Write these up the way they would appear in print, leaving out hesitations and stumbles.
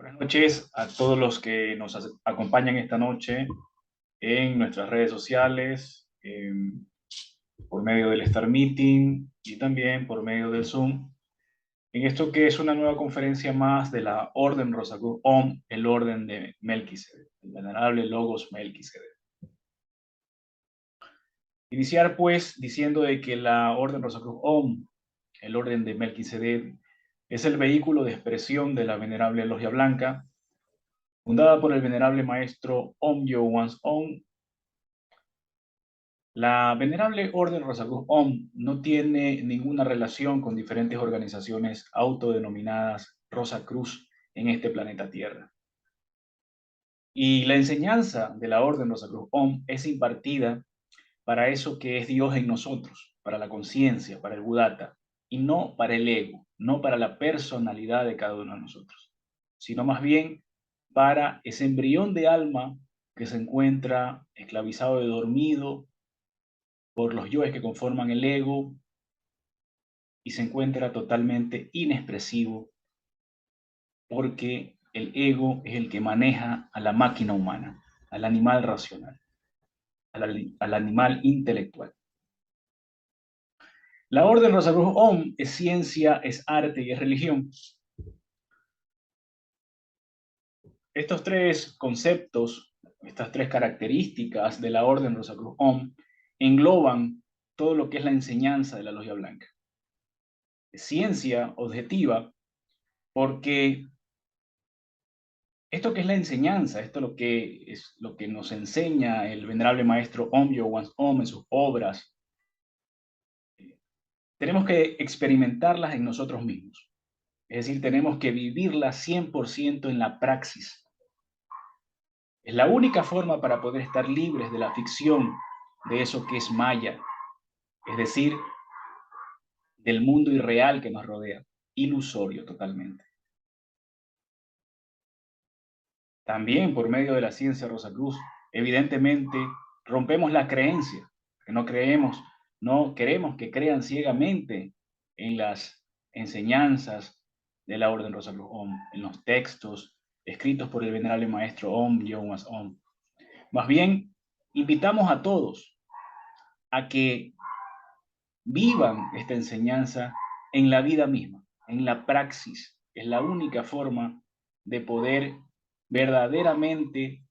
Buenas noches a todos los que nos acompañan esta noche en nuestras redes sociales, por medio del Star Meeting y también por medio del Zoom, en esto que es una nueva conferencia más de la Orden Rosacruz OM, el Orden de Melquisedec, el venerable Logos Melquisedec. Iniciar pues diciendo de que la Orden Rosacruz OM, el Orden de Melquisedec, es el vehículo de expresión de la venerable Logia Blanca, fundada por el venerable maestro Om Yo-Wan Om. La venerable Orden Rosacruz OM no tiene ninguna relación con diferentes organizaciones autodenominadas Rosacruz en este planeta Tierra. Y la enseñanza de la Orden Rosacruz OM es impartida para eso que es Dios en nosotros, para la conciencia, para el Buddhata, y no para el ego, no para la personalidad de cada uno de nosotros, sino más bien para ese embrión de alma que se encuentra esclavizado y dormido por los yoes que conforman el ego y se encuentra totalmente inexpresivo porque el ego es el que maneja a la máquina humana, al animal racional, al animal intelectual. La Orden Rosacruz OM es ciencia, es arte y es religión. Estos tres conceptos, estas tres características de la Orden Rosacruz OM engloban todo lo que es la enseñanza de la Logia Blanca. Es ciencia objetiva porque esto que es la enseñanza, esto es lo que nos enseña el venerable maestro Om Yo-Wan Om en sus obras, tenemos que experimentarlas en nosotros mismos. Es decir, tenemos que vivirlas 100% en la praxis. Es la única forma para poder estar libres de la ficción, de eso que es maya, es decir, del mundo irreal que nos rodea, ilusorio totalmente. También por medio de la ciencia Rosacruz, evidentemente rompemos la creencia, que no queremos que crean ciegamente en las enseñanzas de la Orden Rosacruz Om, en los textos escritos por el venerable maestro Om Yo-Wan Om. Más bien, invitamos a todos a que vivan esta enseñanza en la vida misma, en la praxis. Es la única forma de poder verdaderamente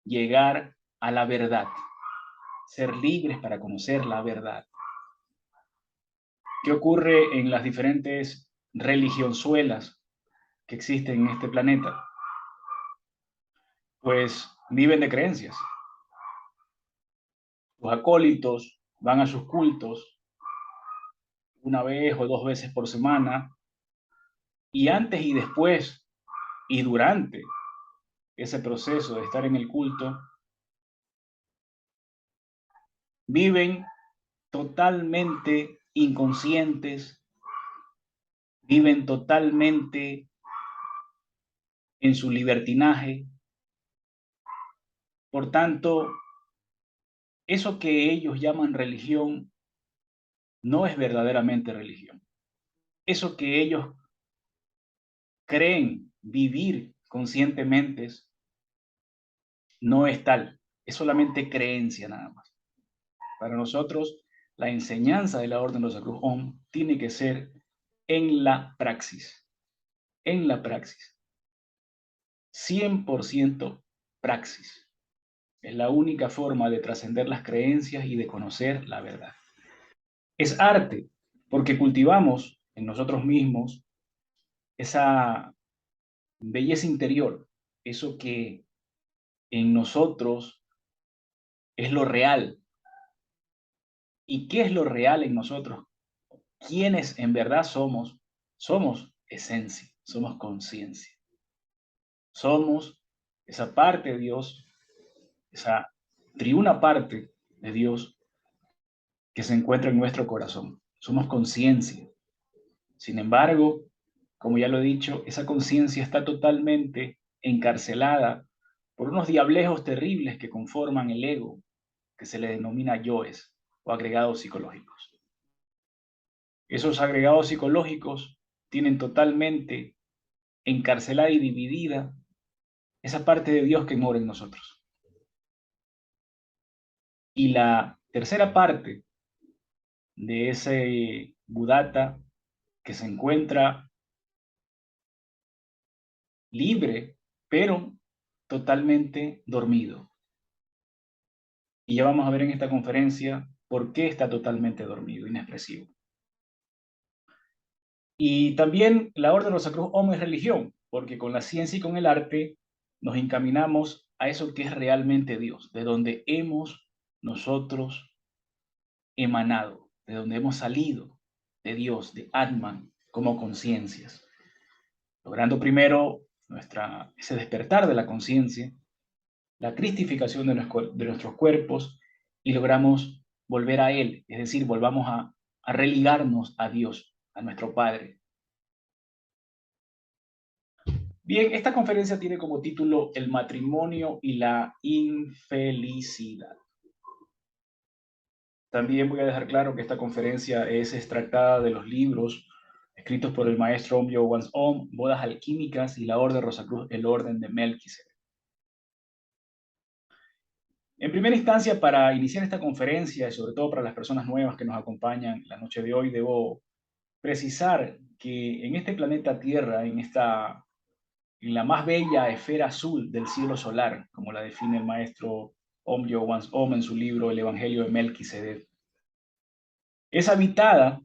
llegar a la verdad, ser libres para conocer la verdad. ¿Qué ocurre en las diferentes religionzuelas que existen en este planeta? Pues viven de creencias. Los acólitos van a sus cultos una vez o dos veces por semana y antes y después y durante ese proceso de estar en el culto, viven totalmente inconscientes, viven totalmente en su libertinaje. Por tanto, eso que ellos llaman religión no es verdaderamente religión. Eso que ellos creen vivir conscientemente no es tal, es solamente creencia nada más. Para nosotros, la enseñanza de la Orden de los Rosacruz OM tiene que ser en la praxis, en la praxis. 100% praxis. Es la única forma de trascender las creencias y de conocer la verdad. Es arte, porque cultivamos en nosotros mismos esa belleza interior, eso que en nosotros es lo real. ¿Y qué es lo real en nosotros? ¿Quiénes en verdad somos? Somos esencia, somos conciencia. Somos esa parte de Dios, esa triuna parte de Dios que se encuentra en nuestro corazón. Somos conciencia. Sin embargo, como ya lo he dicho, esa conciencia está totalmente encarcelada por unos diablejos terribles que conforman el ego, que se le denomina yoes o agregados psicológicos. Esos agregados psicológicos tienen totalmente encarcelada y dividida esa parte de Dios que mora en nosotros. Y la tercera parte de ese Buddhata que se encuentra libre, pero totalmente dormido. Y ya vamos a ver en esta conferencia por qué está totalmente dormido, inexpresivo. Y también la Orden Rosacruz Om es religión, porque con la ciencia y con el arte nos encaminamos a eso que es realmente Dios, de donde hemos nosotros emanado, de donde hemos salido de Dios, de Atman, como conciencias, logrando primero ese despertar de la conciencia, la cristificación de nuestros cuerpos, y logramos volver a Él, es decir, volvamos a religarnos a Dios, a nuestro Padre. Bien, esta conferencia tiene como título El matrimonio y la infelicidad. También voy a dejar claro que esta conferencia es extractada de los libros escritos por el maestro Om Yo Om, Bodas Alquímicas y la Orden Rosacruz, el Orden de Melquisedec. En primera instancia, para iniciar esta conferencia, y sobre todo para las personas nuevas que nos acompañan la noche de hoy, debo precisar que en este planeta Tierra, en la más bella esfera azul del cielo solar, como la define el maestro Om Yo Om en su libro El Evangelio de Melquisedec, es habitada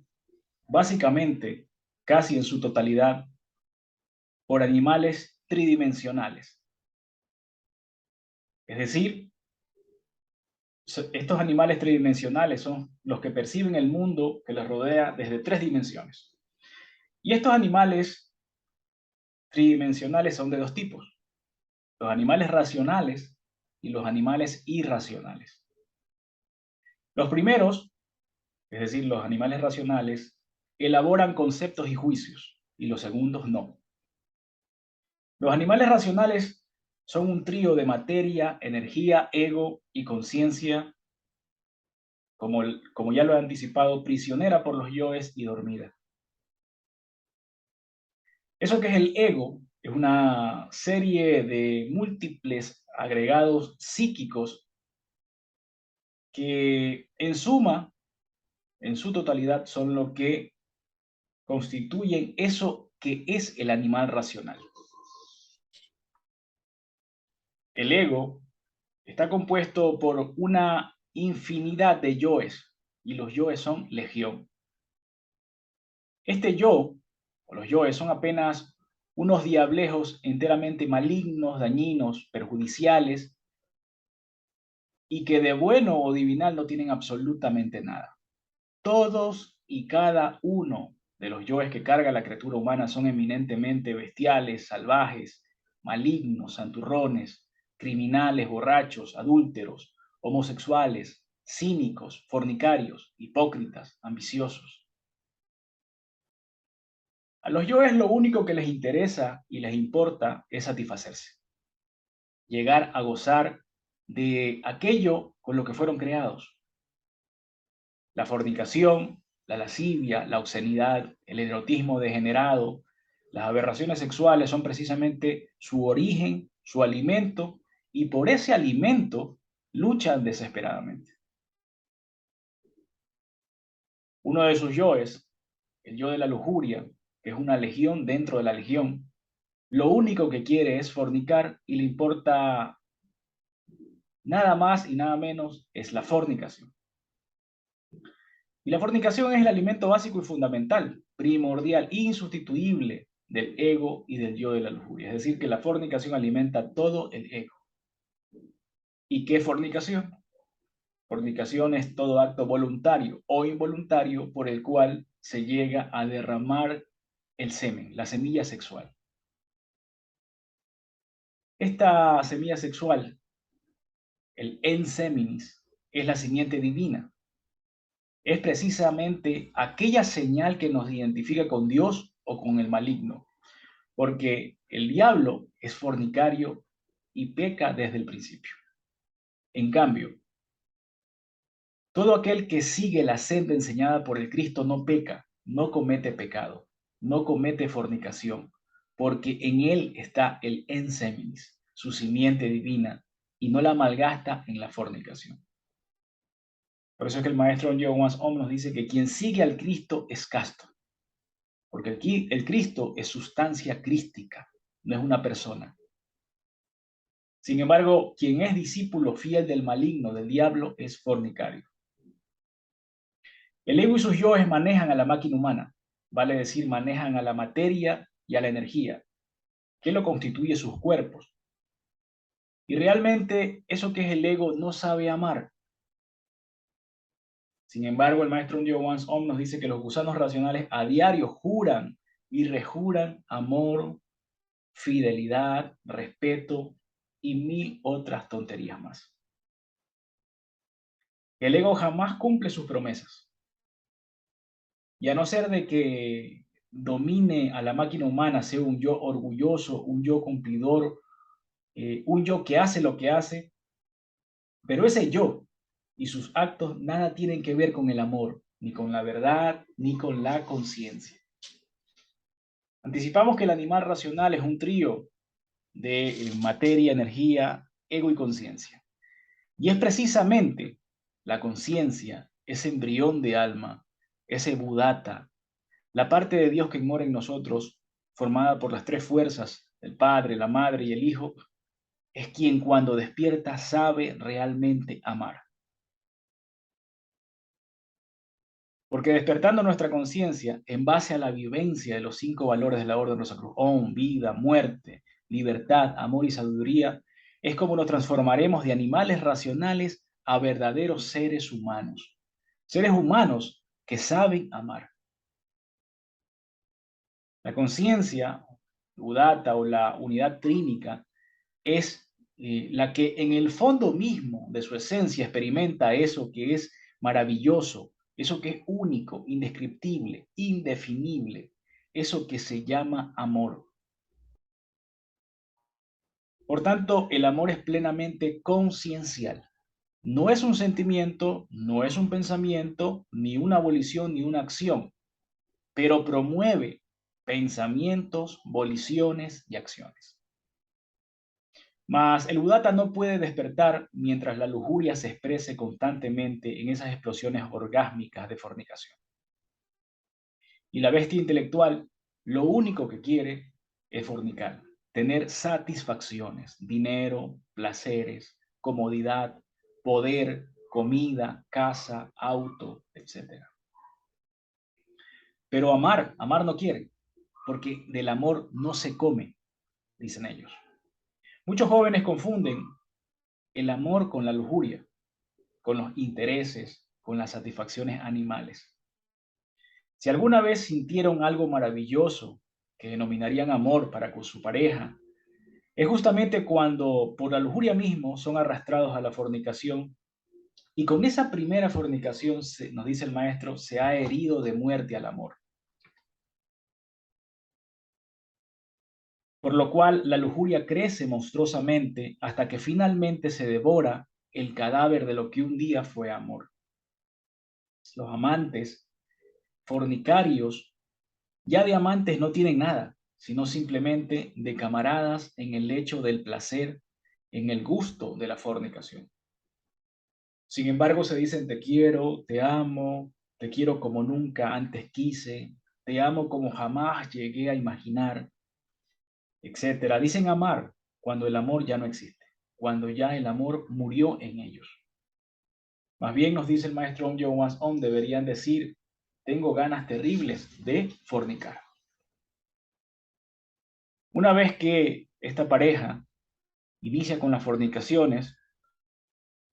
básicamente, casi en su totalidad, por animales tridimensionales. Es decir, estos animales tridimensionales son los que perciben el mundo que les rodea desde 3 dimensiones. Y estos animales tridimensionales son de 2 tipos: los animales racionales y los animales irracionales. Los primeros, es decir, los animales racionales, elaboran conceptos y juicios, y los segundos no. Los animales racionales son un trío de materia, energía, ego y conciencia, como ya lo he anticipado, prisionera por los yoes y dormida. Eso que es el ego es una serie de múltiples agregados psíquicos que en suma, en su totalidad, son lo que constituyen eso que es el animal racional. El ego está compuesto por una infinidad de yoes, y los yoes son legión. Este yo, o los yoes, son apenas unos diablejos enteramente malignos, dañinos, perjudiciales, y que de bueno o divinal no tienen absolutamente nada. Todos y cada uno de los yoes que carga la criatura humana son eminentemente bestiales, salvajes, malignos, santurrones, criminales, borrachos, adúlteros, homosexuales, cínicos, fornicarios, hipócritas, ambiciosos. A los yoes lo único que les interesa y les importa es satisfacerse, llegar a gozar de aquello con lo que fueron creados. La fornicación, la lascivia, la obscenidad, el erotismo degenerado, las aberraciones sexuales son precisamente su origen, su alimento, y por ese alimento luchan desesperadamente. Uno de sus yoes, el yo de la lujuria, que es una legión dentro de la legión, lo único que quiere es fornicar y le importa nada más y nada menos es la fornicación. Y la fornicación es el alimento básico y fundamental, primordial, insustituible del ego y del yo de la lujuria. Es decir, que la fornicación alimenta todo el ego. ¿Y qué es fornicación? Fornicación es todo acto voluntario o involuntario por el cual se llega a derramar el semen, la semilla sexual. Esta semilla sexual, el enseminis, es la simiente divina. Es precisamente aquella señal que nos identifica con Dios o con el maligno, porque el diablo es fornicario y peca desde el principio. En cambio, todo aquel que sigue la senda enseñada por el Cristo no peca, no comete pecado, no comete fornicación, porque en él está el enseminis, su simiente divina, y no la malgasta en la fornicación. Por eso es que el maestro John Ohm nos dice que quien sigue al Cristo es casto, porque el Cristo es sustancia crística, no es una persona. Sin embargo, quien es discípulo fiel del maligno, del diablo, es fornicario. El ego y sus yoes manejan a la máquina humana, vale decir, manejan a la materia y a la energía, que lo constituye sus cuerpos. Y realmente eso que es el ego no sabe amar. Sin embargo, el maestro John Ohm nos dice que los gusanos racionales a diario juran y rejuran amor, fidelidad, respeto y mil otras tonterías más. El ego jamás cumple sus promesas. Y a no ser de que domine a la máquina humana, sea un yo orgulloso, un yo cumplidor, un yo que hace lo que hace, pero ese yo y sus actos nada tienen que ver con el amor, ni con la verdad, ni con la conciencia. Anticipamos que el animal racional es un trío de materia, energía, ego y conciencia. Y es precisamente la conciencia, ese embrión de alma, ese budata, la parte de Dios que mora en nosotros, formada por las tres fuerzas, el Padre, la Madre y el Hijo, es quien cuando despierta sabe realmente amar. Porque despertando nuestra conciencia en base a la vivencia de los 5 valores de la Orden Rosacruz, vida, muerte, libertad, amor y sabiduría, es como nos transformaremos de animales racionales a verdaderos seres humanos. Seres humanos que saben amar. La conciencia, Udata o la unidad trínica, es la que en el fondo mismo de su esencia experimenta eso que es maravilloso, eso que es único, indescriptible, indefinible, eso que se llama amor. Por tanto, el amor es plenamente conciencial. No es un sentimiento, no es un pensamiento, ni una volición, ni una acción, pero promueve pensamientos, voliciones y acciones. Mas el Udata no puede despertar mientras la lujuria se exprese constantemente en esas explosiones orgásmicas de fornicación. Y la bestia intelectual lo único que quiere es fornicar, tener satisfacciones, dinero, placeres, comodidad, poder, comida, casa, auto, etc. Pero amar no quiere, porque del amor no se come, dicen ellos. Muchos jóvenes confunden el amor con la lujuria, con los intereses, con las satisfacciones animales. Si alguna vez sintieron algo maravilloso que denominarían amor para con su pareja, es justamente cuando por la lujuria mismo son arrastrados a la fornicación y con esa primera fornicación, nos dice el maestro, se ha herido de muerte al amor. Por lo cual la lujuria crece monstruosamente hasta que finalmente se devora el cadáver de lo que un día fue amor. Los amantes fornicarios ya de amantes no tienen nada, sino simplemente de camaradas en el lecho del placer, en el gusto de la fornicación. Sin embargo, se dicen te quiero como nunca antes quise, te amo como jamás llegué a imaginar, etcétera. Dicen amar cuando el amor ya no existe, cuando ya el amor murió en ellos. Más bien nos dice el maestro John Ohm, deberían decir, tengo ganas terribles de fornicar. Una vez que esta pareja inicia con las fornicaciones,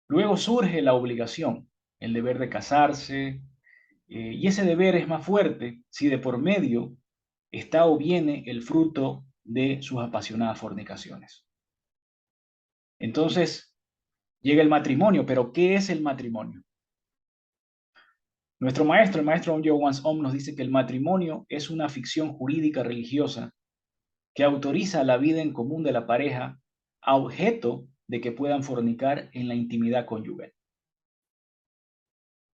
luego surge la obligación, el deber de casarse, y ese deber es más fuerte si de por medio está o viene el fruto de sus apasionadas fornicaciones. Entonces llega el matrimonio, pero ¿qué es el matrimonio? Nuestro maestro, el maestro John Ohm, nos dice que el matrimonio es una ficción jurídica religiosa que autoriza la vida en común de la pareja a objeto de que puedan fornicar en la intimidad conyugal.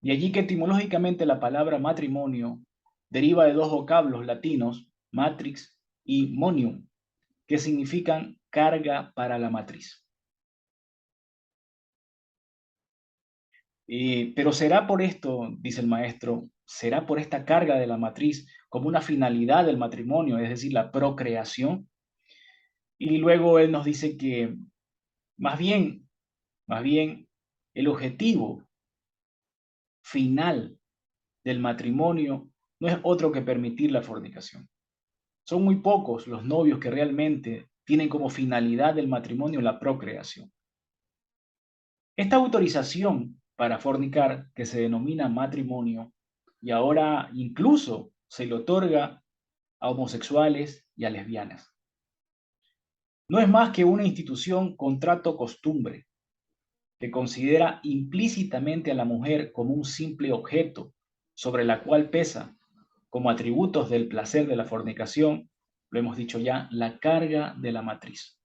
Y allí que etimológicamente la palabra matrimonio deriva de dos vocablos latinos, matrix y monium, que significan carga para la matriz. Pero será por esto, dice el maestro, será por esta carga de la matriz como una finalidad del matrimonio, es decir, la procreación. Y luego él nos dice que más bien, más bien, el objetivo final del matrimonio no es otro que permitir la fornicación. Son muy pocos los novios que realmente tienen como finalidad del matrimonio la procreación. Esta autorización para fornicar, que se denomina matrimonio, y ahora incluso se le otorga a homosexuales y a lesbianas. No es más que una institución contrato costumbre que considera implícitamente a la mujer como un simple objeto sobre la cual pesa, como atributos del placer de la fornicación, lo hemos dicho ya, la carga de la matriz.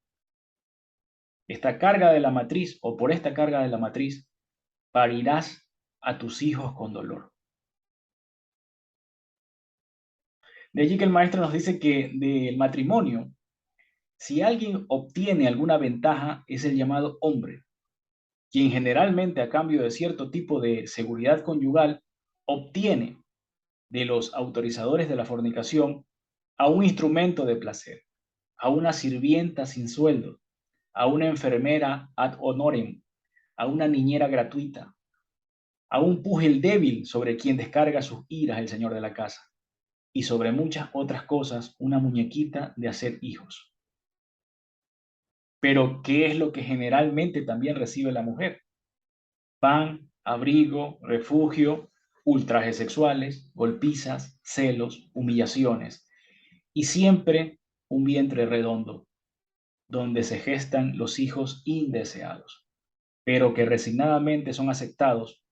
Esta carga de la matriz, o por esta carga de la matriz, parirás a tus hijos con dolor. De allí que el maestro nos dice que del matrimonio, si alguien obtiene alguna ventaja, es el llamado hombre, quien generalmente a cambio de cierto tipo de seguridad conyugal, obtiene de los autorizadores de la fornicación a un instrumento de placer, a una sirvienta sin sueldo, a una enfermera ad honorem, a una niñera gratuita, a un púgil débil sobre quien descarga sus iras el señor de la casa, y sobre muchas otras cosas una muñequita de hacer hijos. Pero, ¿qué es lo que generalmente también recibe la mujer? Pan, abrigo, refugio, ultrajes sexuales, golpizas, celos, humillaciones, y siempre un vientre redondo, donde se gestan los hijos indeseados, pero que resignadamente son aceptados,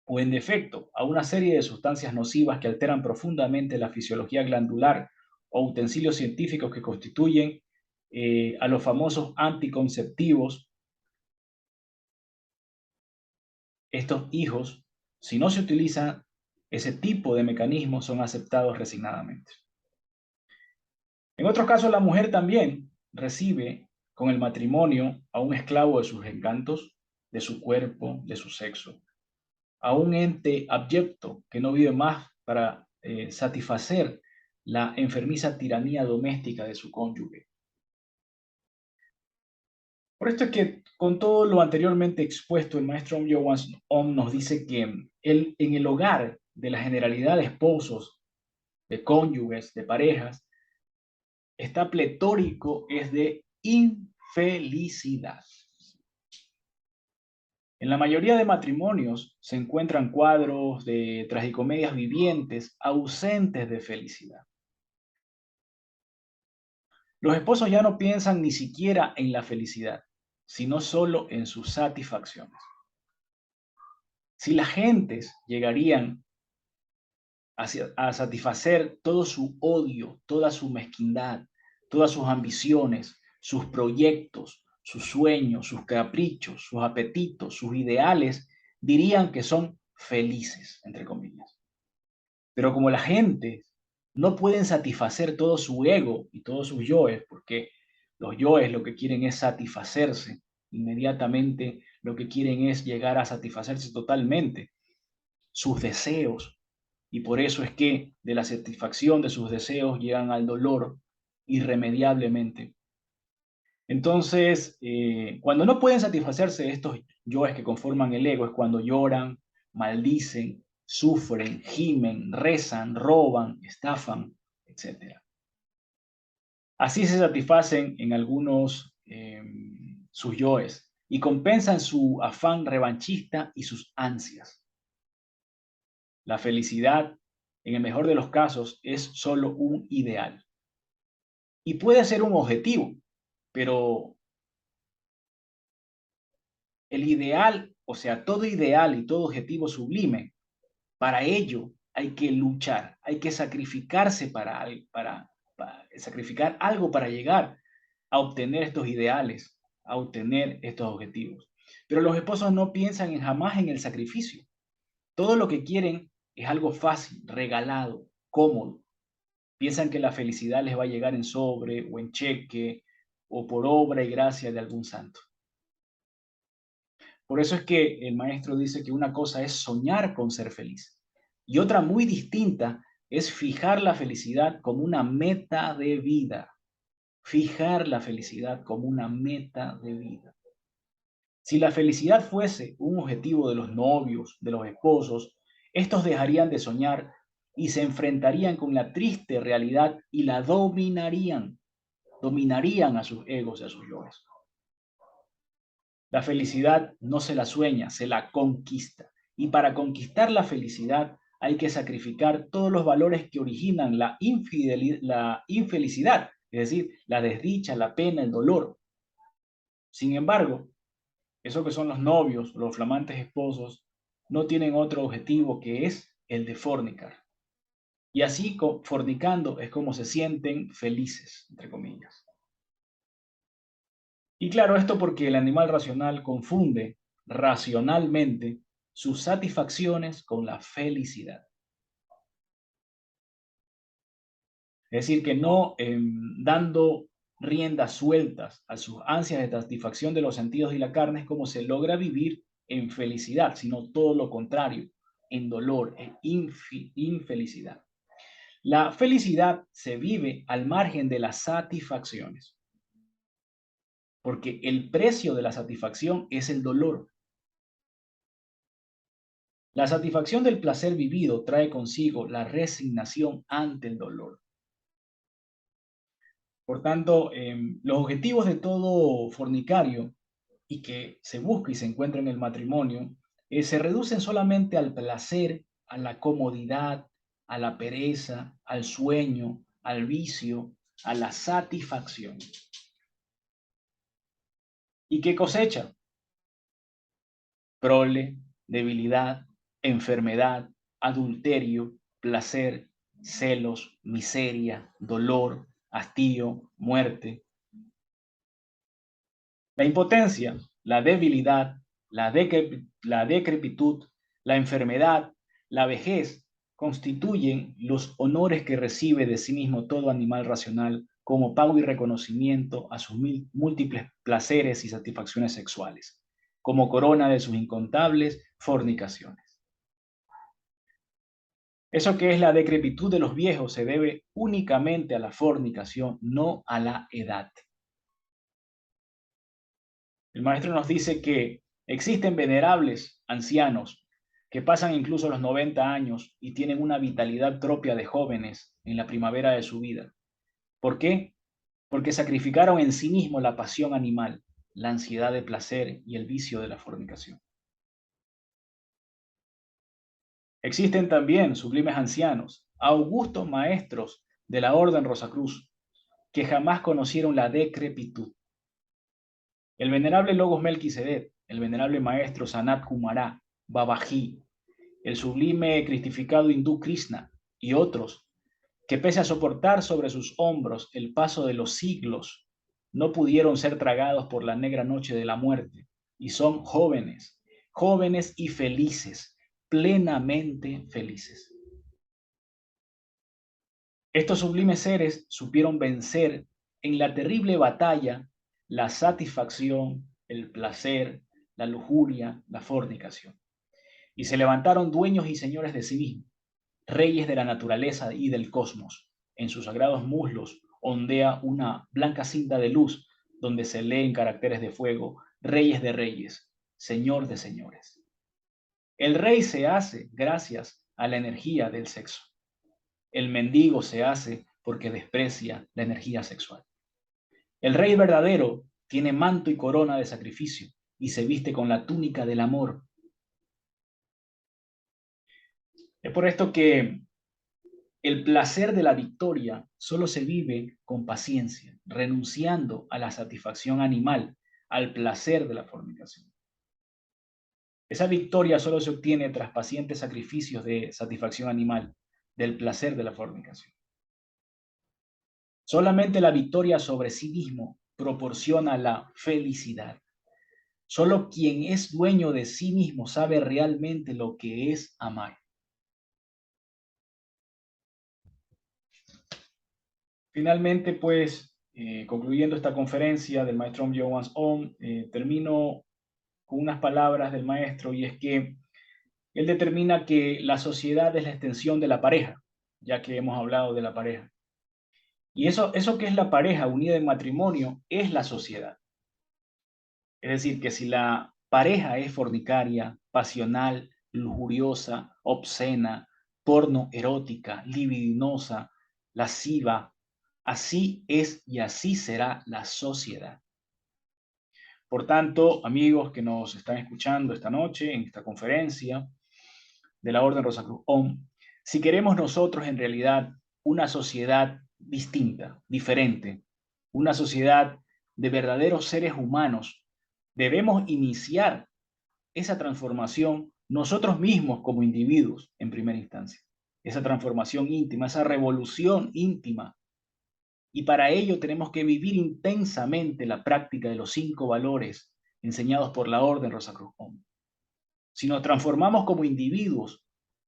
o en defecto a una serie de sustancias nocivas que alteran profundamente la fisiología glandular, o utensilios científicos que constituyen a los famosos anticonceptivos. Estos hijos, si no se utiliza ese tipo de mecanismos, son aceptados resignadamente. En otros casos, la mujer también recibe con el matrimonio a un esclavo de sus encantos, de su cuerpo, de su sexo, a un ente abyecto que no vive más para satisfacer la enfermiza tiranía doméstica de su cónyuge. Por esto es que con todo lo anteriormente expuesto, el maestro Om nos dice que en el hogar de la generalidad de esposos, de cónyuges, de parejas, está pletórico es de infelicidad. En la mayoría de matrimonios se encuentran cuadros de tragicomedias vivientes ausentes de felicidad. Los esposos ya no piensan ni siquiera en la felicidad, sino solo en sus satisfacciones. Si las gentes llegarían a satisfacer todo su odio, toda su mezquindad, todas sus ambiciones, sus proyectos, sus sueños, sus caprichos, sus apetitos, sus ideales, dirían que son felices, entre comillas. Pero como la gente no pueden satisfacer todo su ego y todos sus yoes, porque los yoes lo que quieren es satisfacerse, inmediatamente lo que quieren es llegar a satisfacerse totalmente, sus deseos, y por eso es que de la satisfacción de sus deseos llegan al dolor irremediablemente. Entonces, cuando no pueden satisfacerse estos yoes que conforman el ego, es cuando lloran, maldicen, sufren, gimen, rezan, roban, estafan, etc. Así se satisfacen en algunos sus yoes y compensan su afán revanchista y sus ansias. La felicidad, en el mejor de los casos, es solo un ideal. Y puede ser un objetivo, pero el ideal, o sea, todo ideal y todo objetivo sublime, para ello hay que luchar, hay que sacrificarse para sacrificar algo para llegar a obtener estos ideales, a obtener estos objetivos. Pero los esposos no piensan jamás en el sacrificio. Todo lo que quieren es algo fácil, regalado, cómodo. Piensan que la felicidad les va a llegar en sobre o en cheque o por obra y gracia de algún santo. Por eso es que el maestro dice que una cosa es soñar con ser feliz y otra muy distinta es fijar la felicidad como una meta de vida. Fijar la felicidad como una meta de vida. Si la felicidad fuese un objetivo de los novios, de los esposos, estos dejarían de soñar y se enfrentarían con la triste realidad y la dominarían. Dominarían a sus egos y a sus yoes. La felicidad no se la sueña, se la conquista. Y para conquistar la felicidad hay que sacrificar todos los valores que originan la infelicidad, es decir, la desdicha, la pena, el dolor. Sin embargo, eso que son los novios, los flamantes esposos, no tienen otro objetivo que es el de fornicar. Y así, fornicando, es como se sienten felices, entre comillas. Y claro, esto porque el animal racional confunde racionalmente sus satisfacciones con la felicidad. Es decir, que no dando riendas sueltas a sus ansias de satisfacción de los sentidos y la carne es como se logra vivir en felicidad, sino todo lo contrario, en dolor, en infelicidad. La felicidad se vive al margen de las satisfacciones, porque el precio de la satisfacción es el dolor. La satisfacción del placer vivido trae consigo la resignación ante el dolor. Por tanto, los objetivos de todo fornicario y que se busca y se encuentra en el matrimonio se reducen solamente al placer, a la comodidad, a la pereza, al sueño, al vicio, a la satisfacción. ¿Y qué cosecha? Prole, debilidad, enfermedad, adulterio, placer, celos, miseria, dolor, hastío, muerte. La impotencia, la debilidad, la decrepitud, la enfermedad, la vejez constituyen los honores que recibe de sí mismo todo animal racional como pago y reconocimiento a sus múltiples placeres y satisfacciones sexuales, como corona de sus incontables fornicaciones. Eso que es la decrepitud de los viejos se debe únicamente a la fornicación, no a la edad. El maestro nos dice que existen venerables ancianos que pasan incluso los 90 años y tienen una vitalidad propia de jóvenes en la primavera de su vida. ¿Por qué? Porque sacrificaron en sí mismo la pasión animal, la ansiedad de placer y el vicio de la fornicación. Existen también sublimes ancianos, augustos maestros de la Orden Rosacruz, que jamás conocieron la decrepitud. El venerable Logos Melquisedec, el venerable maestro Sanat Kumara, Babaji, el sublime cristificado hindú Krishna y otros, que pese a soportar sobre sus hombros el paso de los siglos, no pudieron ser tragados por la negra noche de la muerte, y son jóvenes, jóvenes y felices, plenamente felices. Estos sublimes seres supieron vencer en la terrible batalla la satisfacción, el placer, la lujuria, la fornicación. Y se levantaron dueños y señores de sí mismos, reyes de la naturaleza y del cosmos. En sus sagrados muslos ondea una blanca cinta de luz donde se leen caracteres de fuego, reyes de reyes, señor de señores. El rey se hace gracias a la energía del sexo. El mendigo se hace porque desprecia la energía sexual. El rey verdadero tiene manto y corona de sacrificio y se viste con la túnica del amor. Es por esto que el placer de la victoria solo se vive con paciencia, renunciando a la satisfacción animal, al placer de la fornicación. Esa victoria solo se obtiene tras pacientes sacrificios de satisfacción animal, del placer de la fornicación. Solamente la victoria sobre sí mismo proporciona la felicidad. Solo quien es dueño de sí mismo sabe realmente lo que es amar. Finalmente, pues, concluyendo esta conferencia del maestro Joan On, termino con unas palabras del maestro, y es que él determina que la sociedad es la extensión de la pareja, ya que hemos hablado de la pareja. Y eso que es la pareja unida en matrimonio es la sociedad. Es decir, que si la pareja es fornicaria, pasional, lujuriosa, obscena, porno erótica, libidinosa, lasciva, así es y así será la sociedad. Por tanto, amigos que nos están escuchando esta noche en esta conferencia de la Orden Rosacruz OM, si queremos nosotros en realidad una sociedad distinta, diferente, una sociedad de verdaderos seres humanos, debemos iniciar esa transformación nosotros mismos como individuos en primera instancia, esa transformación íntima, esa revolución íntima. Y para ello tenemos que vivir intensamente la práctica de los 5 valores enseñados por la Orden Rosacruz-Om. Si nos transformamos como individuos,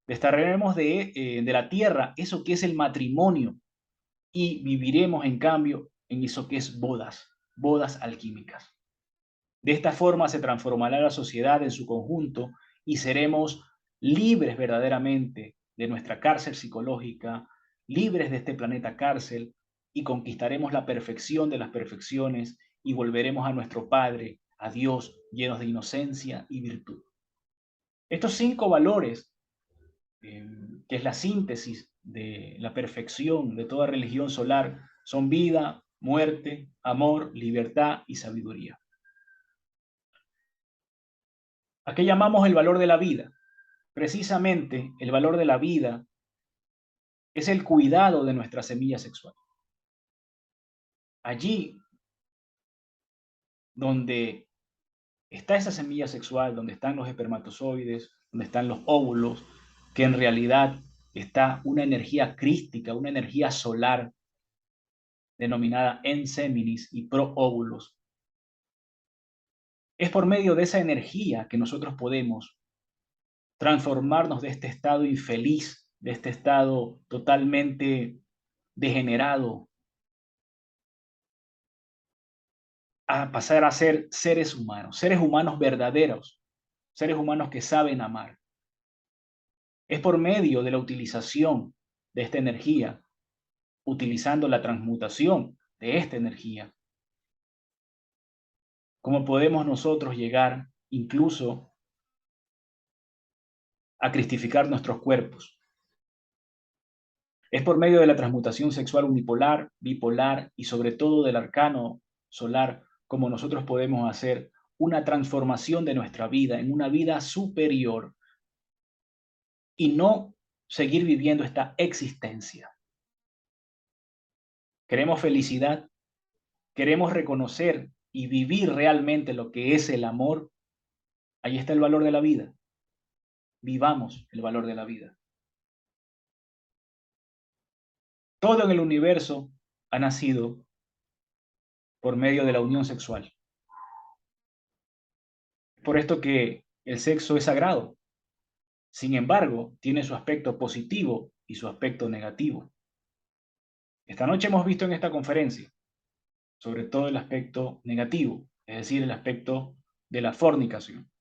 desterraremos de la tierra eso que es el matrimonio y viviremos en cambio en eso que es bodas, bodas alquímicas. De esta forma se transformará la sociedad en su conjunto y seremos libres verdaderamente de nuestra cárcel psicológica, libres de este planeta cárcel, y conquistaremos la perfección de las perfecciones y volveremos a nuestro Padre, a Dios, llenos de inocencia y virtud. Estos 5 valores, que es la síntesis de la perfección de toda religión solar, son vida, muerte, amor, libertad y sabiduría. ¿A qué llamamos el valor de la vida? Precisamente el valor de la vida es el cuidado de nuestra semilla sexual. Allí donde está esa semilla sexual, donde están los espermatozoides, donde están los óvulos, que en realidad está una energía crística, una energía solar denominada enseminis y proóvulos. Es por medio de esa energía que nosotros podemos transformarnos de este estado infeliz, de este estado totalmente degenerado, a pasar a ser seres humanos verdaderos, seres humanos que saben amar. Es por medio de la utilización de esta energía, utilizando la transmutación de esta energía, cómo podemos nosotros llegar incluso a cristificar nuestros cuerpos. Es por medio de la transmutación sexual unipolar, bipolar y sobre todo del arcano solar como nosotros podemos hacer una transformación de nuestra vida en una vida superior y no seguir viviendo esta existencia. Queremos felicidad, queremos reconocer y vivir realmente lo que es el amor. Ahí está el valor de la vida. Vivamos el valor de la vida. Todo en el universo ha nacido por medio de la unión sexual. Por esto que el sexo es sagrado. Sin embargo, tiene su aspecto positivo y su aspecto negativo. Esta noche hemos visto en esta conferencia sobre todo el aspecto negativo, es decir, el aspecto de la fornicación.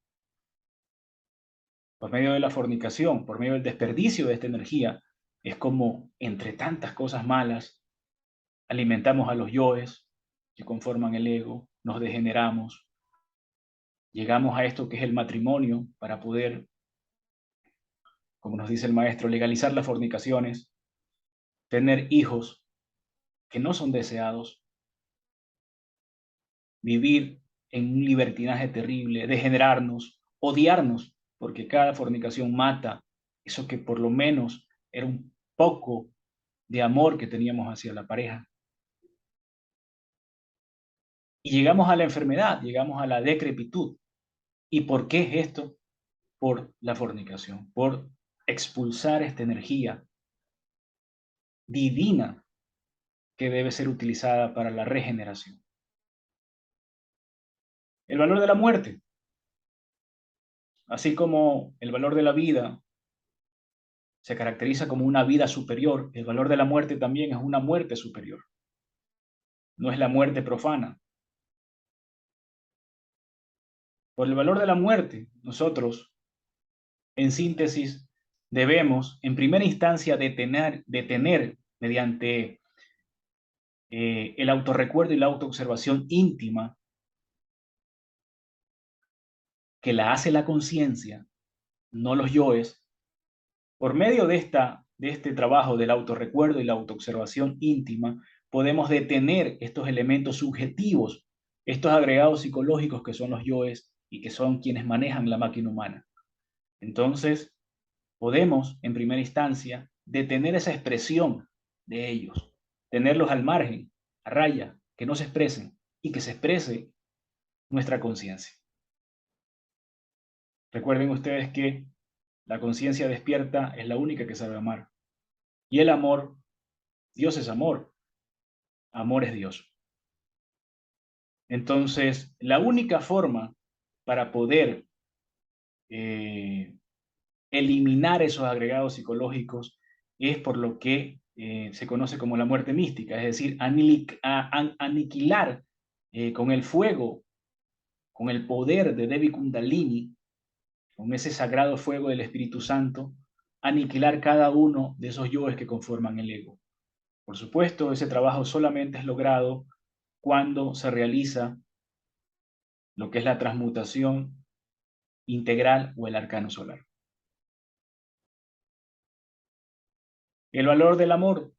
Por medio de la fornicación, por medio del desperdicio de esta energía, es como, entre tantas cosas malas, alimentamos a los yoes que conforman el ego, nos degeneramos, llegamos a esto que es el matrimonio para poder, como nos dice el maestro, legalizar las fornicaciones, tener hijos que no son deseados, vivir en un libertinaje terrible, degenerarnos, odiarnos, porque cada fornicación mata eso que por lo menos era un poco de amor que teníamos hacia la pareja. Y llegamos a la enfermedad, llegamos a la decrepitud. ¿Y por qué es esto? Por la fornicación, por expulsar esta energía divina que debe ser utilizada para la regeneración. El valor de la muerte, así como el valor de la vida se caracteriza como una vida superior, el valor de la muerte también es una muerte superior. no es la muerte profana. Por el valor de la muerte, nosotros, en síntesis, debemos, en primera instancia, detener mediante el autorrecuerdo y la autoobservación íntima que la hace la conciencia, no los yoes. Por medio de este trabajo del autorrecuerdo y la autoobservación íntima, podemos detener estos elementos subjetivos, estos agregados psicológicos que son los yoes y que son quienes manejan la máquina humana. Entonces, podemos, en primera instancia, detener esa expresión de ellos, tenerlos al margen, a raya, que no se expresen y que se exprese nuestra conciencia. Recuerden ustedes que la conciencia despierta es la única que sabe amar. Y el amor, Dios es amor, amor es Dios. Entonces, la única forma para poder eliminar esos agregados psicológicos es por lo que se conoce como la muerte mística, es decir, aniquilar con el fuego, con el poder de Devi Kundalini, con ese sagrado fuego del Espíritu Santo, aniquilar cada uno de esos yoes que conforman el ego. Por supuesto, ese trabajo solamente es logrado cuando se realiza lo que es la transmutación integral o el arcano solar. El valor del amor.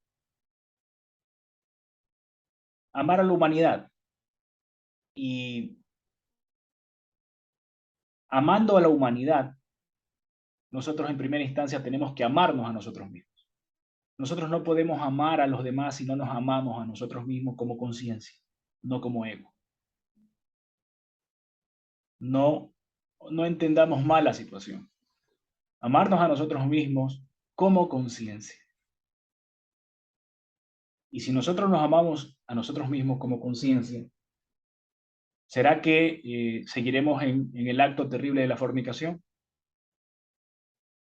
Amar a la humanidad. Y amando a la humanidad, nosotros en primera instancia tenemos que amarnos a nosotros mismos. Nosotros no podemos amar a los demás si no nos amamos a nosotros mismos como conciencia, no como ego. No, no entendamos mal la situación. Amarnos a nosotros mismos como conciencia. Y si nosotros nos amamos a nosotros mismos como conciencia, ¿será que seguiremos en el acto terrible de la fornicación?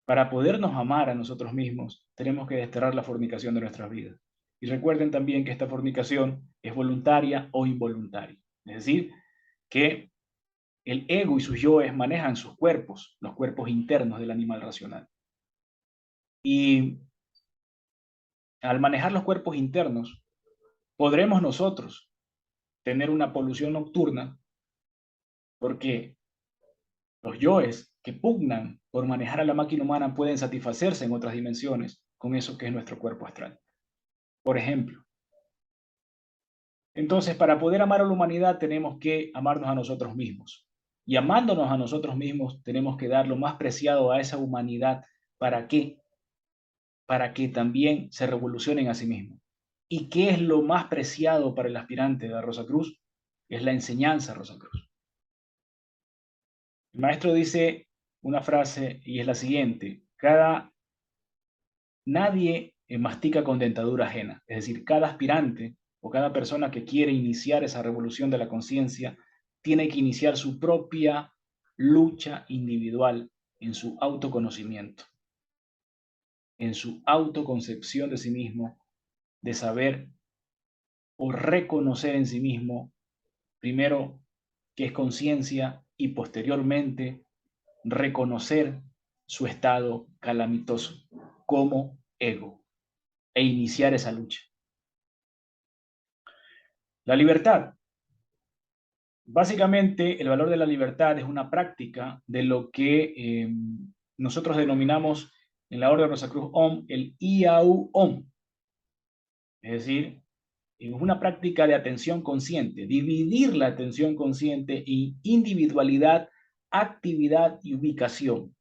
Para podernos amar a nosotros mismos, tenemos que desterrar la fornicación de nuestras vidas. Y recuerden también que esta fornicación es voluntaria o involuntaria. Es decir, que el ego y sus yoes manejan sus cuerpos, los cuerpos internos del animal racional. Y al manejar los cuerpos internos, podremos nosotros tener una polución nocturna porque los yoes que pugnan por manejar a la máquina humana pueden satisfacerse en otras dimensiones con eso que es nuestro cuerpo astral. Por ejemplo, entonces para poder amar a la humanidad tenemos que amarnos a nosotros mismos. Y amándonos a nosotros mismos tenemos que dar lo más preciado a esa humanidad. ¿Para qué? Para que también se revolucionen a sí mismos. ¿Y qué es lo más preciado para el aspirante de Rosa Cruz? Es la enseñanza Rosa Cruz. El maestro dice una frase y es la siguiente: nadie mastica con dentadura ajena. Es decir, cada aspirante o cada persona que quiere iniciar esa revolución de la conciencia tiene que iniciar su propia lucha individual en su autoconocimiento, en su autoconcepción de sí mismo, de saber o reconocer en sí mismo, primero, que es conciencia y posteriormente reconocer su estado calamitoso como ego e iniciar esa lucha. La libertad. Básicamente, el valor de la libertad es una práctica de lo que nosotros denominamos en la Orden Rosacruz Om el IAU Om. Es decir, es una práctica de atención consciente, dividir la atención consciente en individualidad, actividad y ubicación.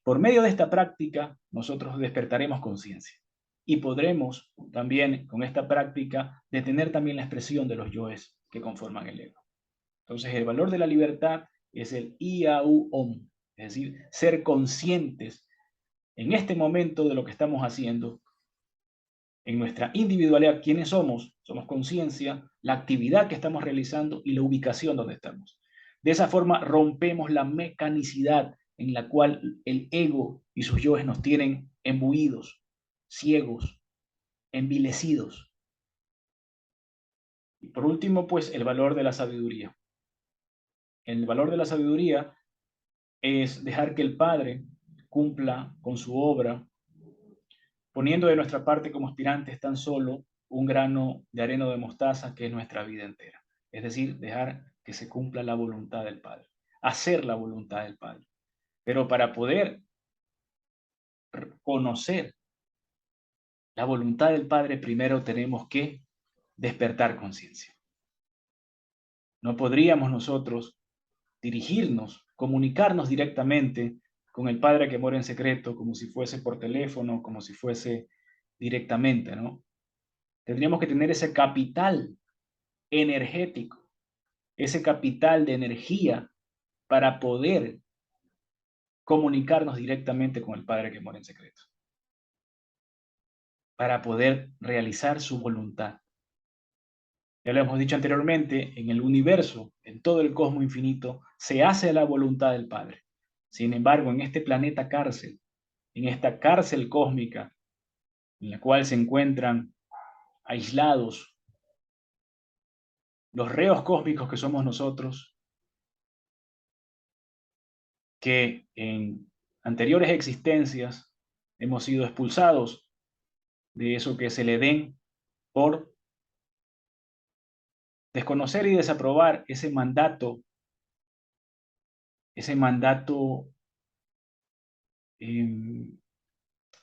Por medio de esta práctica, nosotros despertaremos conciencia y podremos también, con esta práctica, detener también la expresión de los yoes que conforman el ego. Entonces, el valor de la libertad es el IAU-OM, es decir, ser conscientes en este momento de lo que estamos haciendo, en nuestra individualidad, quiénes somos, somos conciencia, la actividad que estamos realizando y la ubicación donde estamos. De esa forma rompemos la mecanicidad en la cual el ego y sus yoes nos tienen embuidos, ciegos, envilecidos. Y por último, pues el valor de la sabiduría. El valor de la sabiduría es dejar que el Padre cumpla con su obra, poniendo de nuestra parte como aspirantes tan solo un grano de arena de mostaza que es nuestra vida entera. Es decir, dejar que se cumpla la voluntad del Padre, hacer la voluntad del Padre. Pero para poder conocer la voluntad del Padre, primero tenemos que despertar conciencia. No podríamos nosotros dirigirnos, comunicarnos directamente con el Padre que mora en secreto, como si fuese por teléfono, como si fuese directamente, ¿no? Tendríamos que tener ese capital energético, ese capital de energía para poder comunicarnos directamente con el Padre que mora en secreto, para poder realizar su voluntad. Ya lo hemos dicho anteriormente, en el universo, en todo el cosmos infinito, se hace la voluntad del Padre. Sin embargo, en este planeta cárcel, en esta cárcel cósmica, en la cual se encuentran aislados los reos cósmicos que somos nosotros, que en anteriores existencias hemos sido expulsados de eso que es el Edén por desconocer y desaprobar ese mandato, eh,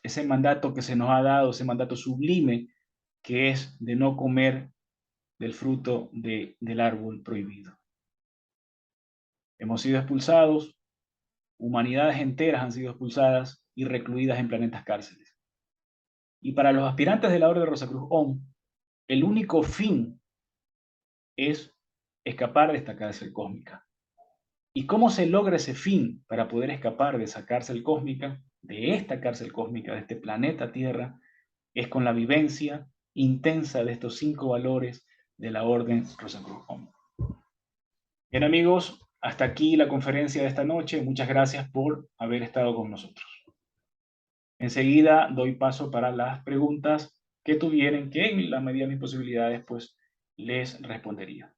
ese mandato que se nos ha dado, ese mandato sublime, que es de no comer del fruto del árbol prohibido. Hemos sido expulsados, humanidades enteras han sido expulsadas y recluidas en planetas cárceles. Y para los aspirantes de la Orden de Rosacruz ON, el único fin es escapar de esta cárcel cósmica. ¿Y cómo se logra ese fin para poder escapar de esa cárcel cósmica, de esta cárcel cósmica, de este planeta Tierra? Es con la vivencia intensa de estos 5 valores de la Orden Rosacruz ON. Bien amigos, hasta aquí la conferencia de esta noche. Muchas gracias por haber estado con nosotros. Enseguida doy paso para las preguntas que tuvieran, que en la medida de mis posibilidades pues les respondería.